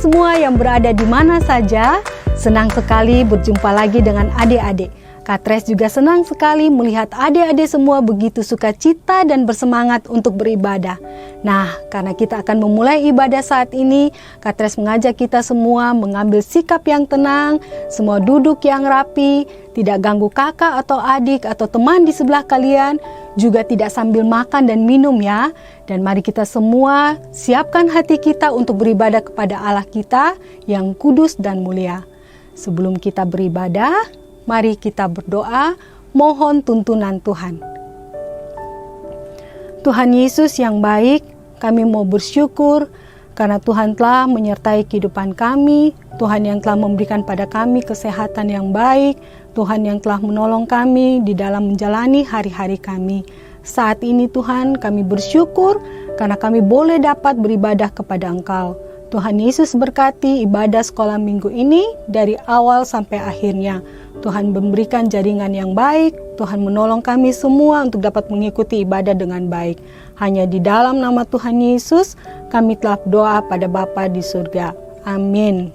semua yang berada di mana saja. Senang sekali berjumpa lagi dengan adik-adik. Katres juga senang sekali melihat adik-adik semua begitu sukacita dan bersemangat untuk beribadah. Nah, karena kita akan memulai ibadah saat ini, Katres mengajak kita semua mengambil sikap yang tenang, semua duduk yang rapi, tidak ganggu kakak atau adik atau teman di sebelah kalian, juga tidak sambil makan dan minum ya. Dan mari kita semua siapkan hati kita untuk beribadah kepada Allah kita yang kudus dan mulia. Sebelum kita beribadah, mari kita berdoa, mohon tuntunan Tuhan. Tuhan Yesus yang baik, kami mau bersyukur karena Tuhan telah menyertai kehidupan kami, Tuhan yang telah memberikan pada kami kesehatan yang baik, Tuhan yang telah menolong kami di dalam menjalani hari-hari kami. Saat ini Tuhan, kami bersyukur karena kami boleh dapat beribadah kepada Engkau. Tuhan Yesus berkati ibadah sekolah minggu ini dari awal sampai akhirnya. Tuhan memberikan jaringan yang baik, Tuhan menolong kami semua untuk dapat mengikuti ibadah dengan baik. Hanya di dalam nama Tuhan Yesus, kami telah berdoa pada Bapa di surga. Amin.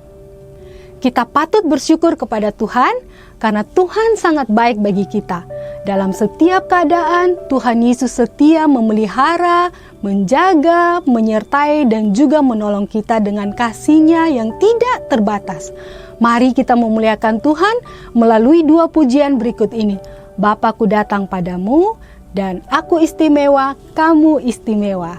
Kita patut bersyukur kepada Tuhan, karena Tuhan sangat baik bagi kita. Dalam setiap keadaan, Tuhan Yesus setia memelihara, menjaga, menyertai, dan juga menolong kita dengan kasih-Nya yang tidak terbatas. Mari kita memuliakan Tuhan melalui 2 pujian berikut ini. Bapa-Ku datang padamu, dan aku istimewa, kamu istimewa.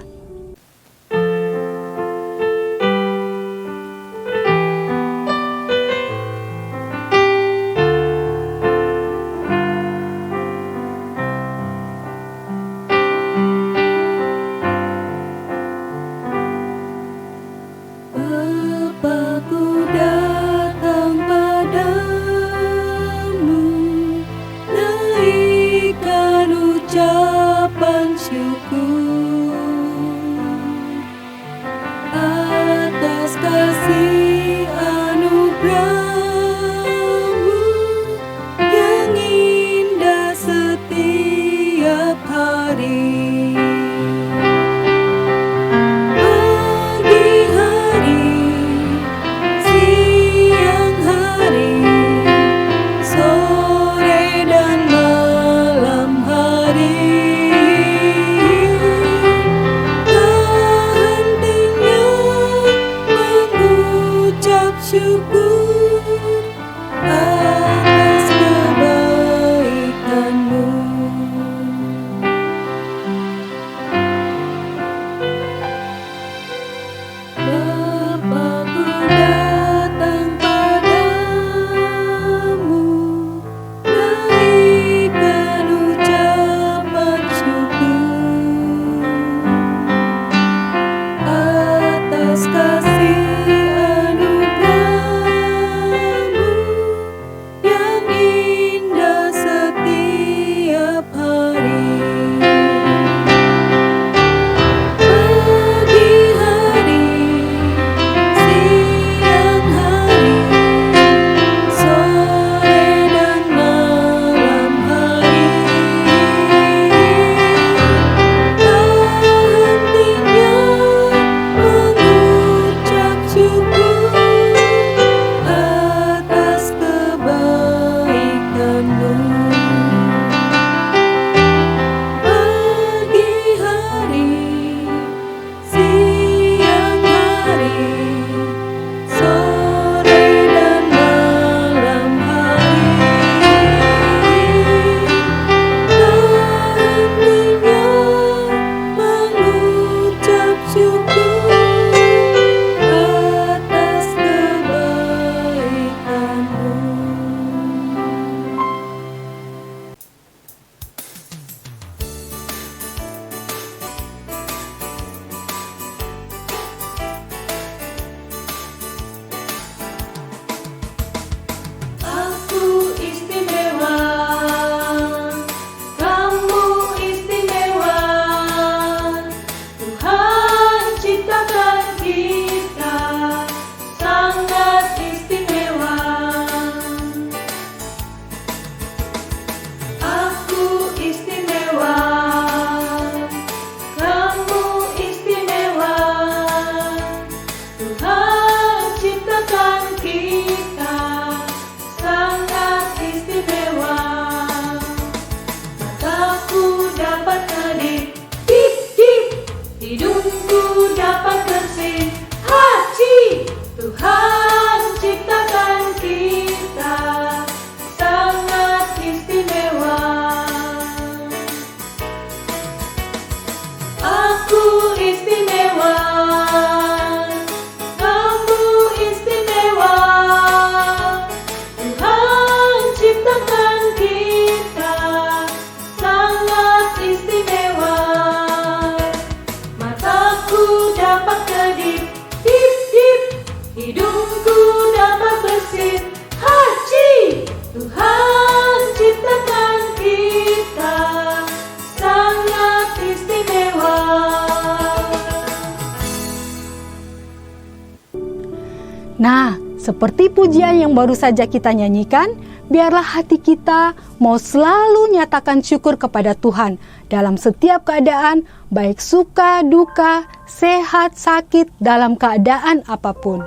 Nah, seperti pujian yang baru saja kita nyanyikan, biarlah hati kita mau selalu nyatakan syukur kepada Tuhan dalam setiap keadaan, baik suka, duka, sehat, sakit, dalam keadaan apapun.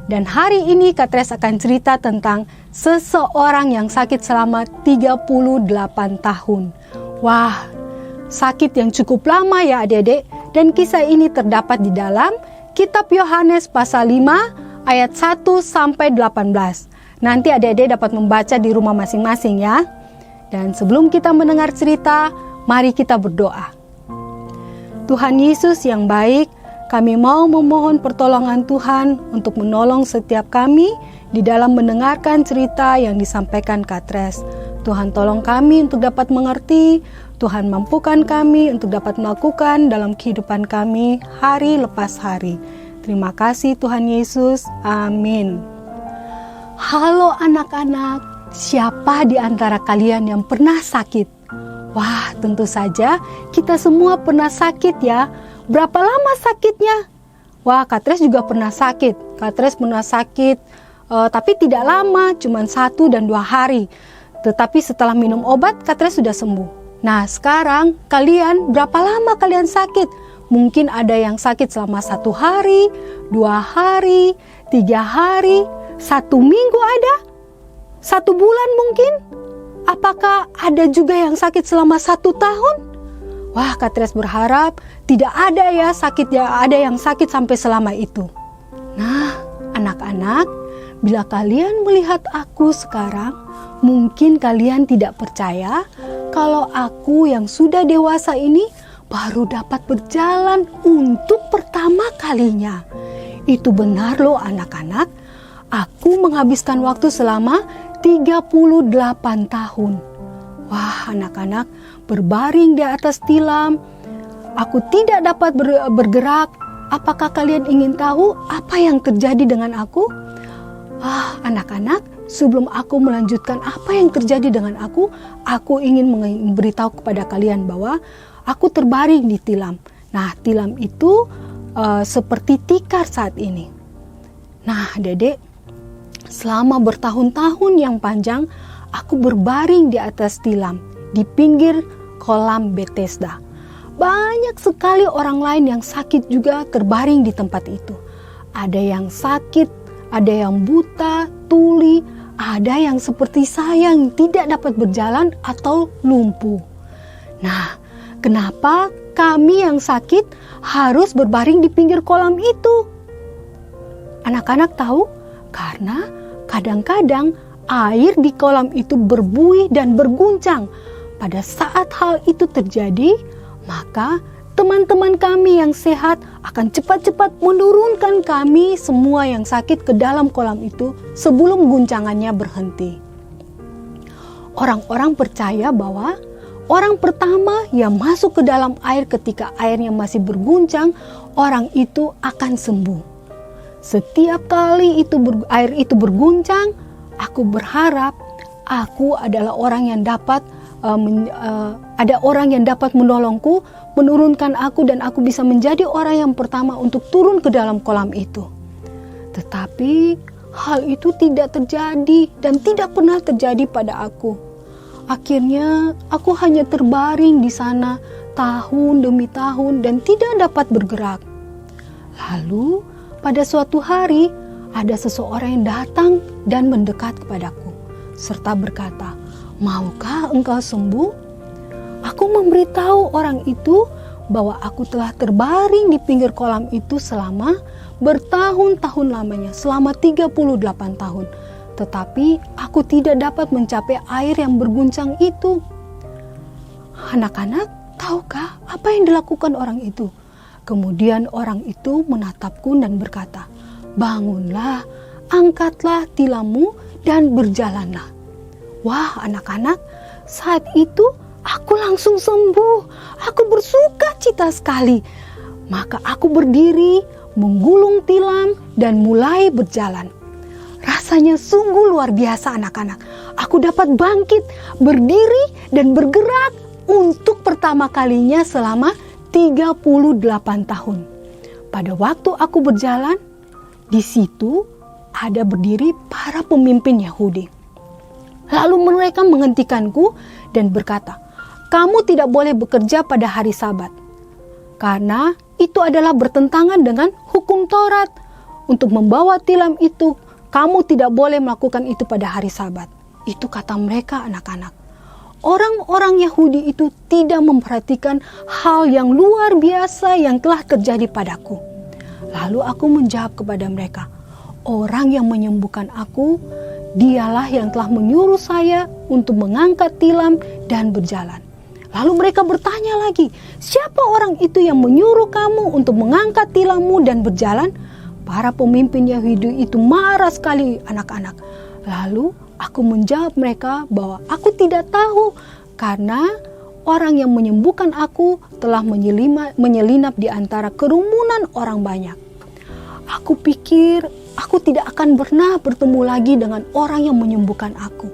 Dan hari ini Katres akan cerita tentang seseorang yang sakit selama 38 tahun. Wah, sakit yang cukup lama ya adik-adik. Dan kisah ini terdapat di dalam Kitab Yohanes pasal 5 ayat 1 sampai 18. Nanti adik-adik dapat membaca di rumah masing-masing ya. Dan sebelum kita mendengar cerita, mari kita berdoa. Tuhan Yesus yang baik, kami mau memohon pertolongan Tuhan untuk menolong setiap kami di dalam mendengarkan cerita yang disampaikan Katres. Tuhan tolong kami untuk dapat mengerti, Tuhan mampukan kami untuk dapat melakukan dalam kehidupan kami hari lepas hari. Terima kasih Tuhan Yesus, amin. Halo anak-anak, siapa di antara kalian yang pernah sakit? Wah, tentu saja kita semua pernah sakit ya. Berapa lama sakitnya? Wah, Katres juga pernah sakit. Katres pernah sakit, tapi tidak lama, cuma 1 dan 2 hari. Tetapi setelah minum obat, Katres sudah sembuh. Nah, sekarang kalian berapa lama kalian sakit? Mungkin ada yang sakit selama 1 hari, 2 hari, 3 hari, 1 minggu ada? 1 bulan mungkin? Apakah ada juga yang sakit selama 1 tahun? Wah, Katres berharap tidak ada ya ada yang sakit sampai selama itu. Nah, anak-anak, bila kalian melihat aku sekarang, mungkin kalian tidak percaya kalau aku yang sudah dewasa ini baru dapat berjalan untuk pertama kalinya. Itu benar loh anak-anak. Aku menghabiskan waktu selama 38 tahun. Wah, anak-anak, berbaring di atas tilam. Aku tidak dapat bergerak. Apakah kalian ingin tahu apa yang terjadi dengan aku? Anak-anak, sebelum aku melanjutkan apa yang terjadi dengan aku ingin memberitahu kepada kalian bahwa aku terbaring di tilam. Nah, tilam itu seperti tikar saat ini. Nah, Dedek, selama bertahun-tahun yang panjang, aku berbaring di atas tilam, di pinggir kolam Bethesda. Banyak sekali orang lain yang sakit juga terbaring di tempat itu. Ada yang sakit, ada yang buta, tuli, ada yang seperti saya yang tidak dapat berjalan atau lumpuh. Nah, kenapa kami yang sakit harus berbaring di pinggir kolam itu? Anak-anak tahu? Karena kadang-kadang air di kolam itu berbuih dan berguncang. Pada saat hal itu terjadi, maka teman-teman kami yang sehat akan cepat-cepat menurunkan kami semua yang sakit ke dalam kolam itu sebelum guncangannya berhenti. Orang-orang percaya bahwa orang pertama yang masuk ke dalam air ketika airnya masih berguncang, orang itu akan sembuh. Setiap kali air itu berguncang, aku berharap aku adalah orang yang dapat ada orang yang dapat menolongku, menurunkan aku, dan aku bisa menjadi orang yang pertama untuk turun ke dalam kolam itu. Tetapi hal itu tidak terjadi dan tidak pernah terjadi pada aku. Akhirnya aku hanya terbaring di sana tahun demi tahun dan tidak dapat bergerak. Lalu pada suatu hari ada seseorang yang datang dan mendekat kepadaku serta berkata, "Maukah engkau sembuh?" Aku memberitahu orang itu bahwa aku telah terbaring di pinggir kolam itu selama bertahun-tahun lamanya, selama 38 tahun. Tetapi aku tidak dapat mencapai air yang berguncang itu. Anak-anak, tahukah apa yang dilakukan orang itu? Kemudian orang itu menatapku dan berkata, "Bangunlah, angkatlah tilammu dan berjalanlah." Wah, anak-anak, saat itu aku langsung sembuh. Aku bersuka cita sekali. Maka aku berdiri, menggulung tilam, dan mulai berjalan. Rasanya sungguh luar biasa anak-anak. Aku dapat bangkit, berdiri, dan bergerak untuk pertama kalinya selama 38 tahun. Pada waktu aku berjalan, di situ ada berdiri para pemimpin Yahudi. Lalu mereka menghentikanku dan berkata, "Kamu tidak boleh bekerja pada hari Sabat, karena itu adalah bertentangan dengan hukum Taurat. Untuk membawa tilam itu, kamu tidak boleh melakukan itu pada hari Sabat." Itu kata mereka, anak-anak. Orang-orang Yahudi itu tidak memperhatikan hal yang luar biasa yang telah terjadi padaku. Lalu aku menjawab kepada mereka, "Orang yang menyembuhkan aku, dialah yang telah menyuruh saya untuk mengangkat tilam dan berjalan." Lalu mereka bertanya lagi, "Siapa orang itu yang menyuruh kamu untuk mengangkat tilammu dan berjalan?" Para pemimpin Yahudi itu marah sekali, anak-anak. Lalu aku menjawab mereka bahwa aku tidak tahu, karena orang yang menyembuhkan aku telah menyelinap di antara kerumunan orang banyak. Aku pikir aku tidak akan pernah bertemu lagi dengan orang yang menyembuhkan aku.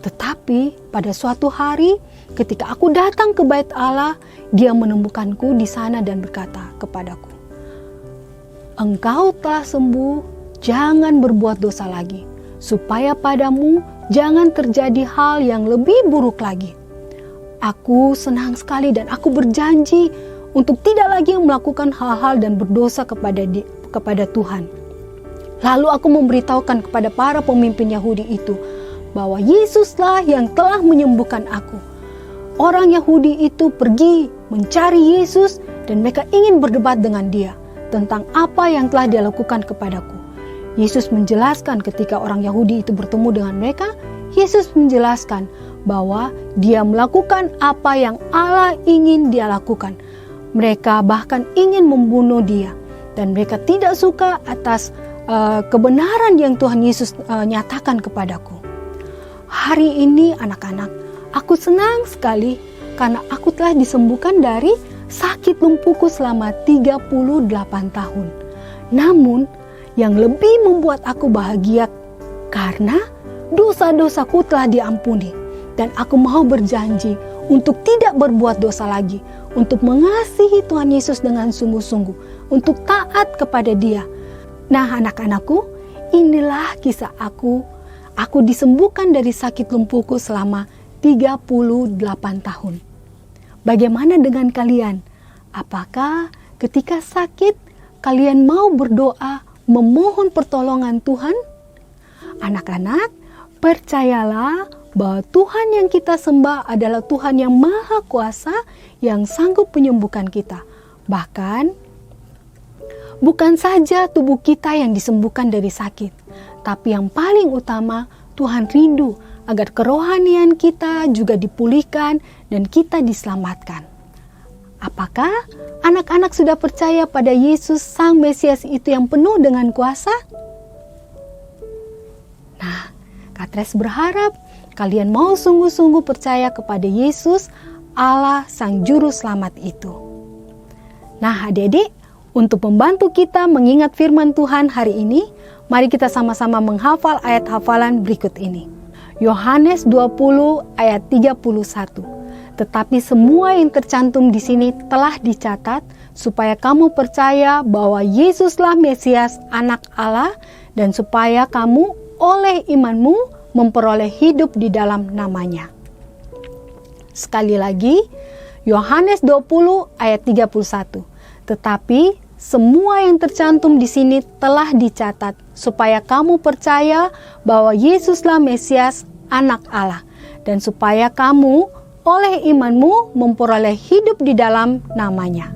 Tetapi pada suatu hari ketika aku datang ke bait Allah, dia menemukanku di sana dan berkata kepadaku, "Engkau telah sembuh, jangan berbuat dosa lagi, supaya padamu jangan terjadi hal yang lebih buruk lagi." Aku senang sekali dan aku berjanji untuk tidak lagi melakukan hal-hal dan berdosa kepada Tuhan. Lalu aku memberitahukan kepada para pemimpin Yahudi itu bahwa Yesuslah yang telah menyembuhkan aku. Orang Yahudi itu pergi mencari Yesus dan mereka ingin berdebat dengan dia tentang apa yang telah dia lakukan kepadaku. Yesus menjelaskan ketika orang Yahudi itu bertemu dengan mereka, Yesus menjelaskan bahwa dia melakukan apa yang Allah ingin dia lakukan. Mereka bahkan ingin membunuh dia dan mereka tidak suka atas kebenaran yang Tuhan Yesus nyatakan kepadaku. Hari ini anak-anak, aku senang sekali karena aku telah disembuhkan dari sakit lumpuhku selama 38 tahun. Namun yang lebih membuat aku bahagia karena dosa-dosaku telah diampuni. Dan aku mau berjanji untuk tidak berbuat dosa lagi, untuk mengasihi Tuhan Yesus dengan sungguh-sungguh, untuk taat kepada Dia. Nah, anak-anakku, inilah kisah aku. Aku disembuhkan dari sakit lumpuhku selama 38 tahun. Bagaimana dengan kalian? Apakah ketika sakit kalian mau berdoa, memohon pertolongan Tuhan? Anak-anak, percayalah bahwa Tuhan yang kita sembah adalah Tuhan yang Maha Kuasa yang sanggup menyembuhkan kita. Bahkan, bukan saja tubuh kita yang disembuhkan dari sakit, tapi yang paling utama, Tuhan rindu agar kerohanian kita juga dipulihkan dan kita diselamatkan. Apakah anak-anak sudah percaya pada Yesus Sang Mesias itu yang penuh dengan kuasa? Nah, Katres berharap kalian mau sungguh-sungguh percaya kepada Yesus, Allah Sang Juru Selamat itu. Nah, adik-adik, untuk membantu kita mengingat firman Tuhan hari ini, mari kita sama-sama menghafal ayat hafalan berikut ini. Yohanes 20 ayat 31. Tetapi semua yang tercantum di sini telah dicatat supaya kamu percaya bahwa Yesuslah Mesias, Anak Allah, dan supaya kamu oleh imanmu memperoleh hidup di dalam namanya. Sekali lagi, Yohanes 20 ayat 31. Tetapi semua yang tercantum di sini telah dicatat supaya kamu percaya bahwa Yesuslah Mesias, Anak Allah, dan supaya kamu oleh imanmu memperoleh hidup di dalam namanya.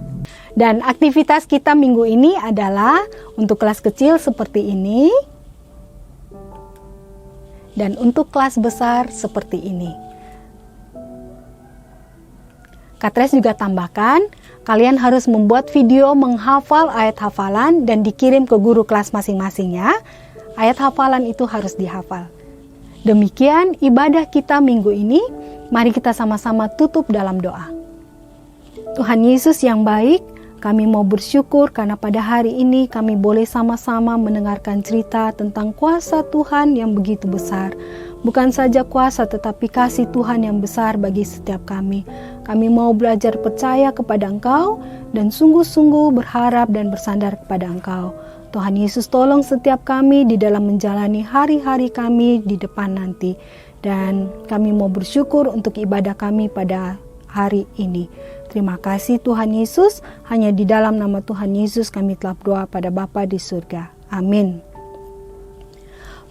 Dan aktivitas kita minggu ini adalah untuk kelas kecil seperti ini, dan untuk kelas besar seperti ini. Katres juga tambahkan, kalian harus membuat video menghafal ayat hafalan dan dikirim ke guru kelas masing-masing ya. Ayat hafalan itu harus dihafal. Demikian ibadah kita minggu ini. Mari kita sama-sama tutup dalam doa. Tuhan Yesus yang baik, kami mau bersyukur karena pada hari ini kami boleh sama-sama mendengarkan cerita tentang kuasa Tuhan yang begitu besar. Bukan saja kuasa tetapi kasih Tuhan yang besar bagi setiap kami. Kami mau belajar percaya kepada Engkau dan sungguh-sungguh berharap dan bersandar kepada Engkau. Tuhan Yesus tolong setiap kami di dalam menjalani hari-hari kami di depan nanti. Dan kami mau bersyukur untuk ibadah kami pada hari ini. Terima kasih Tuhan Yesus, hanya di dalam nama Tuhan Yesus kami telah berdoa pada Bapa di surga. Amin.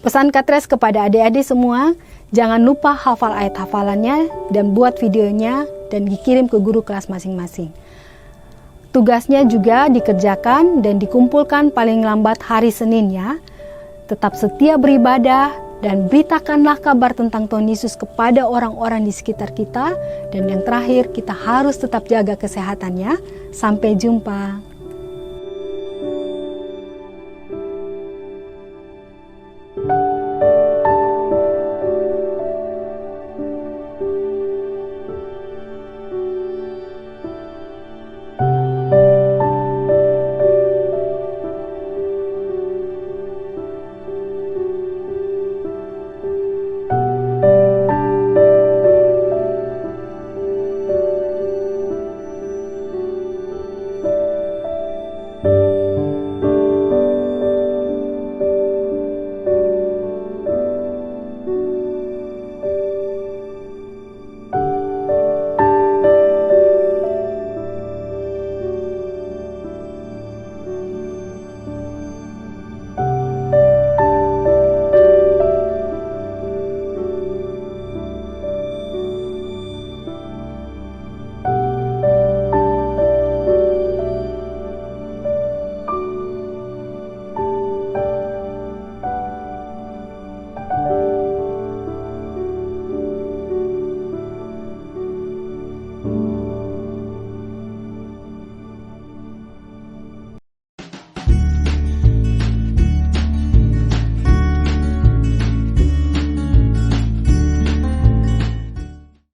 Pesan Katres kepada adik-adik semua, jangan lupa hafal ayat hafalannya dan buat videonya dan dikirim ke guru kelas masing-masing. Tugasnya juga dikerjakan dan dikumpulkan paling lambat hari Senin ya. Tetap setia beribadah dan beritakanlah kabar tentang Tuhan Yesus kepada orang-orang di sekitar kita. Dan yang terakhir, kita harus tetap jaga kesehatannya. Sampai jumpa.